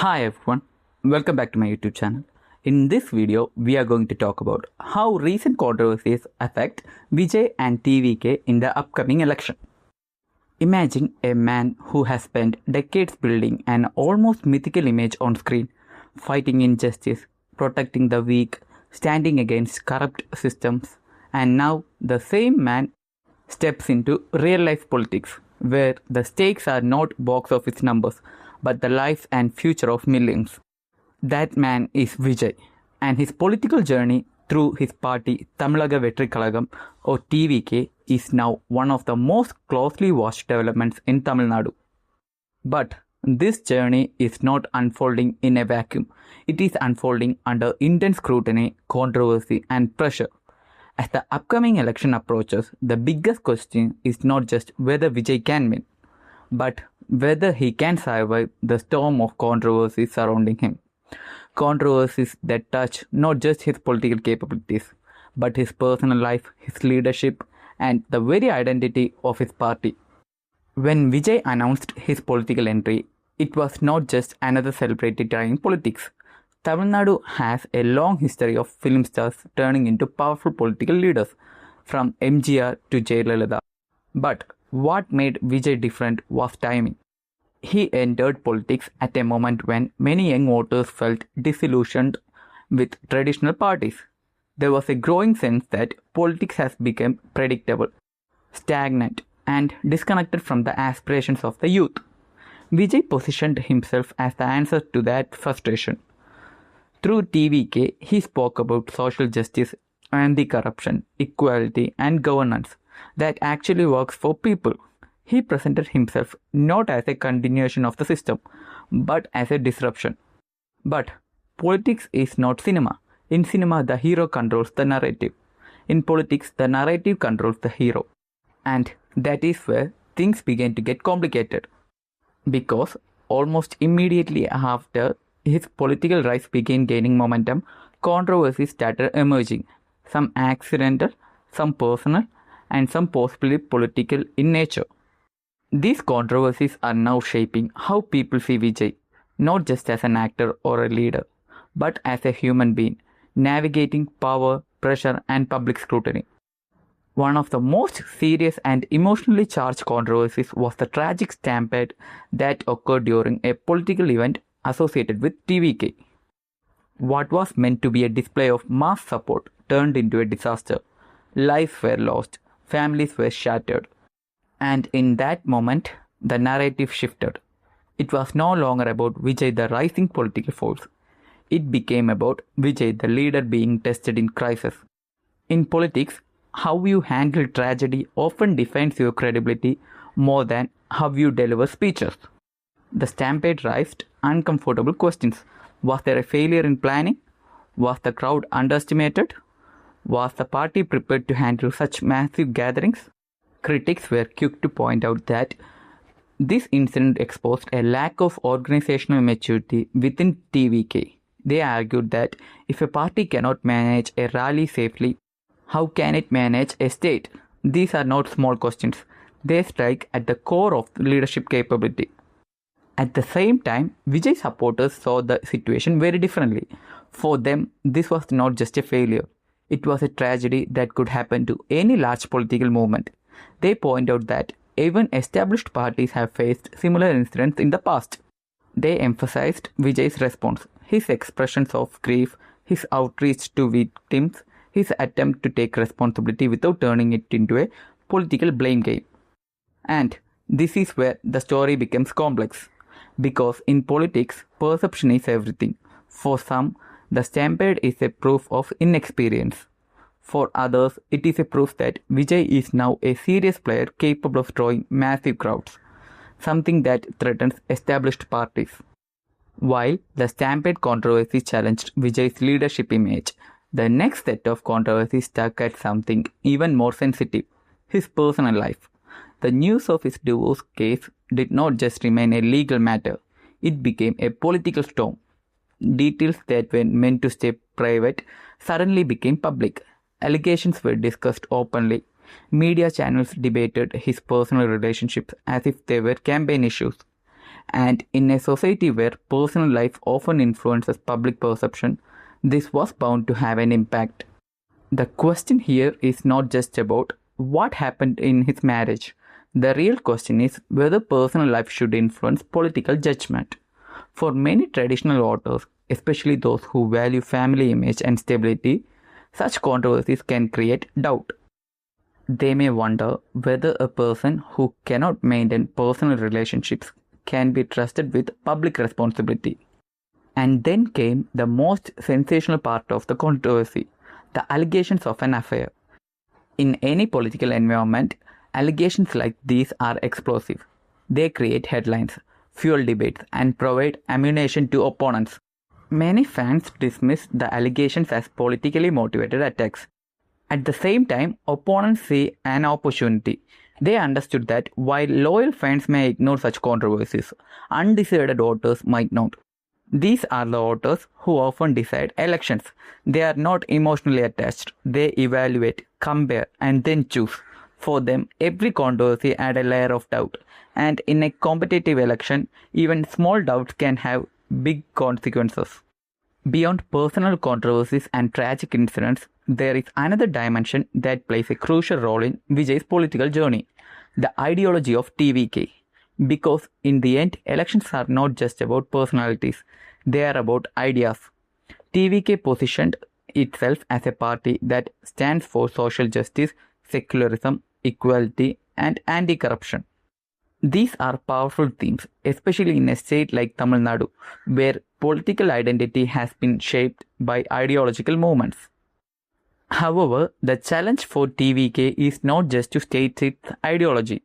Hi everyone, welcome back to my YouTube channel. In this video, we are going to talk about how recent controversies affect Vijay and TVK in the upcoming election. Imagine a man who has spent decades building an almost mythical image on screen, fighting injustice, protecting the weak, standing against corrupt systems, and now the same man steps into real life politics where the stakes are not box office numbers but the life and future of millions. That man is Vijay, and his political journey through his party Tamilaga Vettri Kazhagam or TVK is now one of the most closely watched developments in Tamil Nadu. But this journey is not unfolding in a vacuum. It is unfolding under intense scrutiny, controversy, and pressure. As the upcoming election approaches, the biggest question is not just whether Vijay can win, but whether he can survive the storm of controversies surrounding him. Controversies that touch not just his political capabilities, but his personal life, his leadership, and the very identity of his party. When Vijay announced his political entry, it was not just another celebrity trying politics. Tamil Nadu has a long history of film stars turning into powerful political leaders, from MGR to Jayalalitha. But what made Vijay different was timing. He entered politics at a moment when many young voters felt disillusioned with traditional parties. There was a growing sense that politics has become predictable, stagnant, and disconnected from the aspirations of the youth. Vijay positioned himself as the answer to that frustration. Through TVK, he spoke about social justice, anti-corruption, equality, and governance that actually works for people. He presented himself not as a continuation of the system, but as a disruption. But politics is not cinema. In cinema, the hero controls the narrative. In politics, the narrative controls the hero. And that is where things began to get complicated. Because almost immediately after his political rise began gaining momentum, controversies started emerging. Some accidental, some personal, and some possibly political in nature. These controversies are now shaping how people see Vijay, not just as an actor or a leader, but as a human being, navigating power, pressure, and public scrutiny. One of the most serious and emotionally charged controversies was the tragic stampede that occurred during a political event associated with TVK. What was meant to be a display of mass support turned into a disaster. Lives were lost, families were shattered. And in that moment, the narrative shifted. It was no longer about Vijay, the rising political force. It became about Vijay, the leader being tested in crisis. In politics, how you handle tragedy often defines your credibility more than how you deliver speeches. The stampede raised uncomfortable questions. Was there a failure in planning? Was the crowd underestimated? Was the party prepared to handle such massive gatherings? Critics were quick to point out that this incident exposed a lack of organizational maturity within TVK. They argued that if a party cannot manage a rally safely, how can it manage a state? These are not small questions. They strike at the core of leadership capability. At the same time, Vijay supporters saw the situation very differently. For them, this was not just a failure. It was a tragedy that could happen to any large political movement. They point out that even established parties have faced similar incidents in the past. They emphasized Vijay's response, his expressions of grief, his outreach to victims, his attempt to take responsibility without turning it into a political blame game. And this is where the story becomes complex. Because in politics, perception is everything. For some, the stampede is a proof of inexperience. For others, it is a proof that Vijay is now a serious player capable of drawing massive crowds, something that threatens established parties. While the stampede controversy challenged Vijay's leadership image, the next set of controversies struck at something even more sensitive, his personal life. The news of his divorce case did not just remain a legal matter, it became a political storm. Details that were meant to stay private suddenly became public. Allegations were discussed openly. Media channels debated his personal relationships as if they were campaign issues. And in a society where personal life often influences public perception, this was bound to have an impact. The question here is not just about what happened in his marriage. The real question is whether personal life should influence political judgment. For many traditional voters, especially those who value family image and stability, such controversies can create doubt. They may wonder whether a person who cannot maintain personal relationships can be trusted with public responsibility. And then came the most sensational part of the controversy, the allegations of an affair. In any political environment, allegations like these are explosive. They create headlines, fuel debates, and provide ammunition to opponents. Many fans dismiss the allegations as politically motivated attacks. At the same time, opponents see an opportunity. They understood that while loyal fans may ignore such controversies, undecided voters might not. These are the voters who often decide elections. They are not emotionally attached. They evaluate, compare, and then choose. For them, every controversy adds a layer of doubt. And in a competitive election, even small doubts can have big consequences. Beyond personal controversies and tragic incidents, there is another dimension that plays a crucial role in Vijay's political journey, the ideology of TVK. Because in the end, elections are not just about personalities, they are about ideas. TVK positioned itself as a party that stands for social justice, secularism, equality, and anti-corruption. These are powerful themes, especially in a state like Tamil Nadu, where political identity has been shaped by ideological movements. However, the challenge for TVK is not just to state its ideology,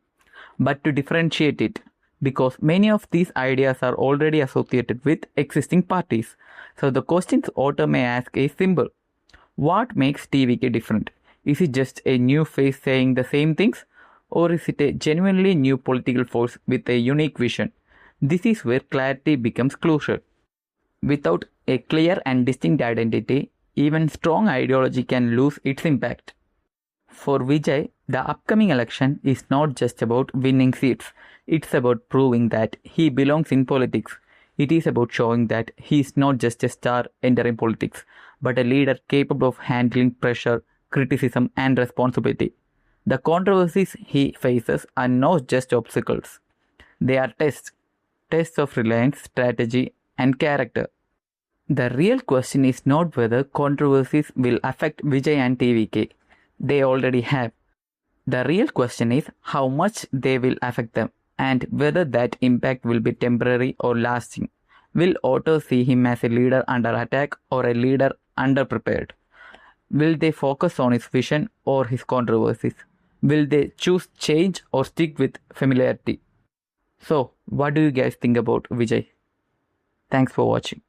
but to differentiate it, because many of these ideas are already associated with existing parties. So the questions author may ask is simple. What makes TVK different? Is it just a new face saying the same things? Or is it a genuinely new political force with a unique vision? This is where clarity becomes crucial. Without a clear and distinct identity, even strong ideology can lose its impact. For Vijay, the upcoming election is not just about winning seats. It's about proving that he belongs in politics. It is about showing that he is not just a star entering politics, but a leader capable of handling pressure, criticism, and responsibility. The controversies he faces are not just obstacles. They are tests of reliance, strategy, and character. The real question is not whether controversies will affect Vijay and TVK. They already have. The real question is how much they will affect them and whether that impact will be temporary or lasting. Will voters see him as a leader under attack or a leader underprepared? Will they focus on his vision or his controversies? Will they choose change or stick with familiarity? So, what do you guys think about Vijay? Thanks for watching.